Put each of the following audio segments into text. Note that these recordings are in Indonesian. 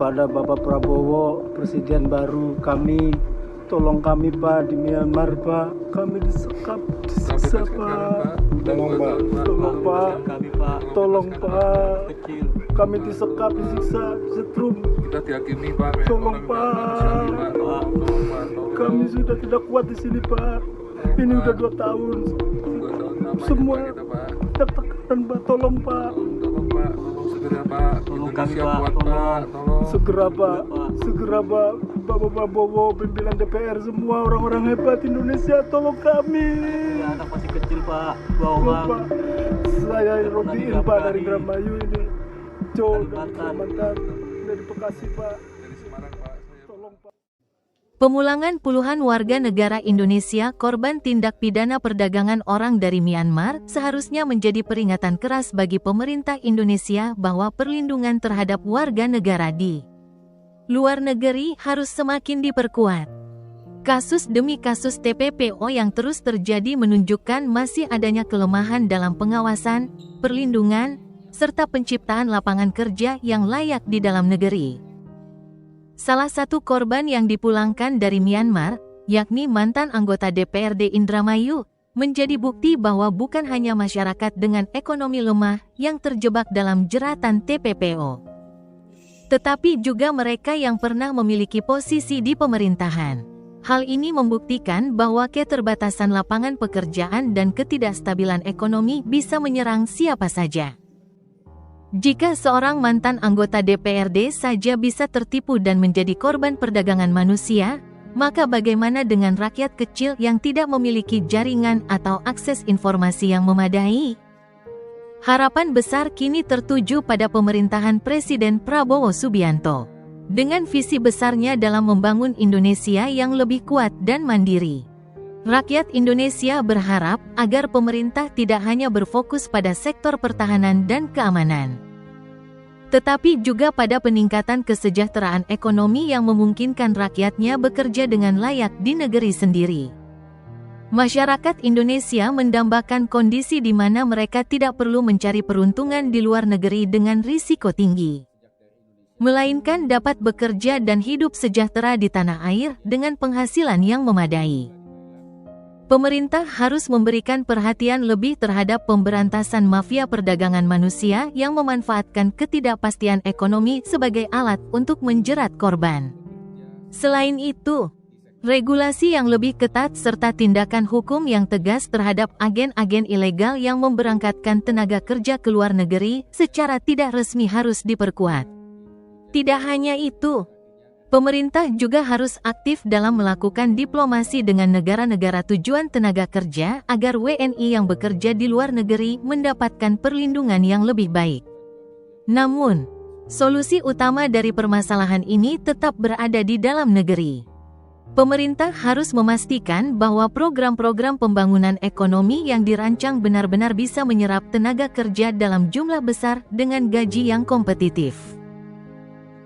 Pada Bapak Prabowo, Presiden baru kami, tolong kami Pak di Myanmar Pak, kami disekap, disiksa Pak, tolong Pak, tolong Pak, tolong Pak, kami disekap, disiksa, disetrum, Kita dihakimi Pak, tolong Pak, kami sudah tidak kuat di sini Pak, ini udah 2 tahun, semua kita tekan Pak, tolong Pak. Segera Pak, Tolong kami, Indonesia Pak. kuat Tolong. Pak, tolong. Segera Pak, Bapak Prabowo, pimpinan DPR semua orang-orang hebat Indonesia, tolong kami. Ya, anak masih kecil Pak, 2 Tolong orang. Pak, saya Robiin Pak dari Indramayu ini, Jo dari Kalimantan, dari Bekasi Pak, Dari Semarang Pak, saya tolong Pak. Pemulangan puluhan warga negara Indonesia korban tindak pidana perdagangan orang dari Myanmar seharusnya menjadi peringatan keras bagi pemerintah Indonesia bahwa perlindungan terhadap warga negara di luar negeri harus semakin diperkuat. Kasus demi kasus TPPO yang terus terjadi menunjukkan masih adanya kelemahan dalam pengawasan, perlindungan, serta penciptaan lapangan kerja yang layak di dalam negeri. Salah satu korban yang dipulangkan dari Myanmar, yakni mantan anggota DPRD Indramayu, menjadi bukti bahwa bukan hanya masyarakat dengan ekonomi lemah yang terjebak dalam jeratan TPPO, tetapi juga mereka yang pernah memiliki posisi di pemerintahan. Hal ini membuktikan bahwa keterbatasan lapangan pekerjaan dan ketidakstabilan ekonomi bisa menyerang siapa saja. Jika seorang mantan anggota DPRD saja bisa tertipu dan menjadi korban perdagangan manusia, maka bagaimana dengan rakyat kecil yang tidak memiliki jaringan atau akses informasi yang memadai? Harapan besar kini tertuju pada pemerintahan Presiden Prabowo Subianto, dengan visi besarnya dalam membangun Indonesia yang lebih kuat dan mandiri. Rakyat Indonesia berharap agar pemerintah tidak hanya berfokus pada sektor pertahanan dan keamanan, tetapi juga pada peningkatan kesejahteraan ekonomi yang memungkinkan rakyatnya bekerja dengan layak di negeri sendiri. Masyarakat Indonesia mendambakan kondisi di mana mereka tidak perlu mencari peruntungan di luar negeri dengan risiko tinggi, melainkan dapat bekerja dan hidup sejahtera di tanah air dengan penghasilan yang memadai. Pemerintah harus memberikan perhatian lebih terhadap pemberantasan mafia perdagangan manusia yang memanfaatkan ketidakpastian ekonomi sebagai alat untuk menjerat korban. Selain itu, regulasi yang lebih ketat serta tindakan hukum yang tegas terhadap agen-agen ilegal yang memberangkatkan tenaga kerja ke luar negeri secara tidak resmi harus diperkuat. Tidak hanya itu, pemerintah juga harus aktif dalam melakukan diplomasi dengan negara-negara tujuan tenaga kerja agar WNI yang bekerja di luar negeri mendapatkan perlindungan yang lebih baik. Namun, solusi utama dari permasalahan ini tetap berada di dalam negeri. Pemerintah harus memastikan bahwa program-program pembangunan ekonomi yang dirancang benar-benar bisa menyerap tenaga kerja dalam jumlah besar dengan gaji yang kompetitif.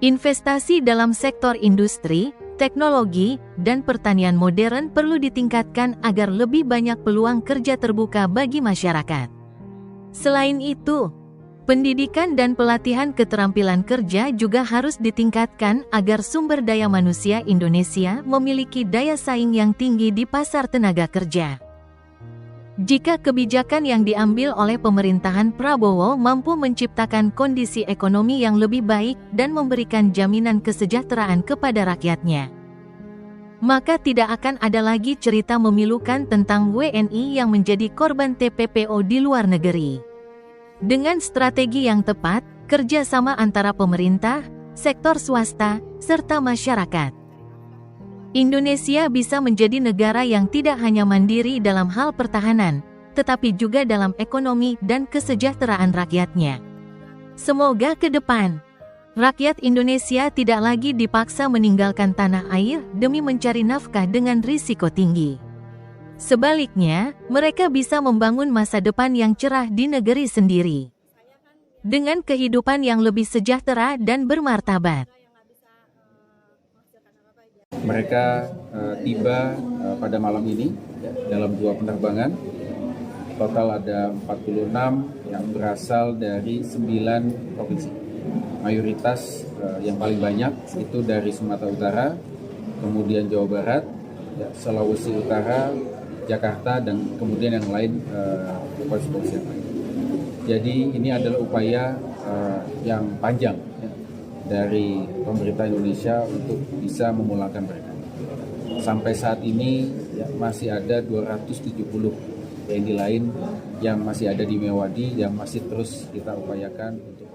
Investasi dalam sektor industri, teknologi, dan pertanian modern perlu ditingkatkan agar lebih banyak peluang kerja terbuka bagi masyarakat. Selain itu, pendidikan dan pelatihan keterampilan kerja juga harus ditingkatkan agar sumber daya manusia Indonesia memiliki daya saing yang tinggi di pasar tenaga kerja. Jika kebijakan yang diambil oleh pemerintahan Prabowo mampu menciptakan kondisi ekonomi yang lebih baik dan memberikan jaminan kesejahteraan kepada rakyatnya, maka tidak akan ada lagi cerita memilukan tentang WNI yang menjadi korban TPPO di luar negeri. Dengan strategi yang tepat, kerjasama antara pemerintah, sektor swasta, serta masyarakat, Indonesia bisa menjadi negara yang tidak hanya mandiri dalam hal pertahanan, tetapi juga dalam ekonomi dan kesejahteraan rakyatnya. Semoga ke depan, rakyat Indonesia tidak lagi dipaksa meninggalkan tanah air demi mencari nafkah dengan risiko tinggi. Sebaliknya, mereka bisa membangun masa depan yang cerah di negeri sendiri, dengan kehidupan yang lebih sejahtera dan bermartabat. Mereka tiba pada malam ini dalam 2 penerbangan. Total ada 46 yang berasal dari 9 provinsi. mayoritas yang paling banyak itu dari Sumatera Utara, kemudian Jawa Barat, ya, Sulawesi Utara, Jakarta, dan kemudian yang lain provinsi yang lain. Jadi ini adalah upaya yang panjang ya, dari pemerintah Indonesia untuk bisa memulangkan mereka. Sampai saat ini ya, masih ada 270 TNI lain yang masih ada di Mewadi yang masih terus kita upayakan untuk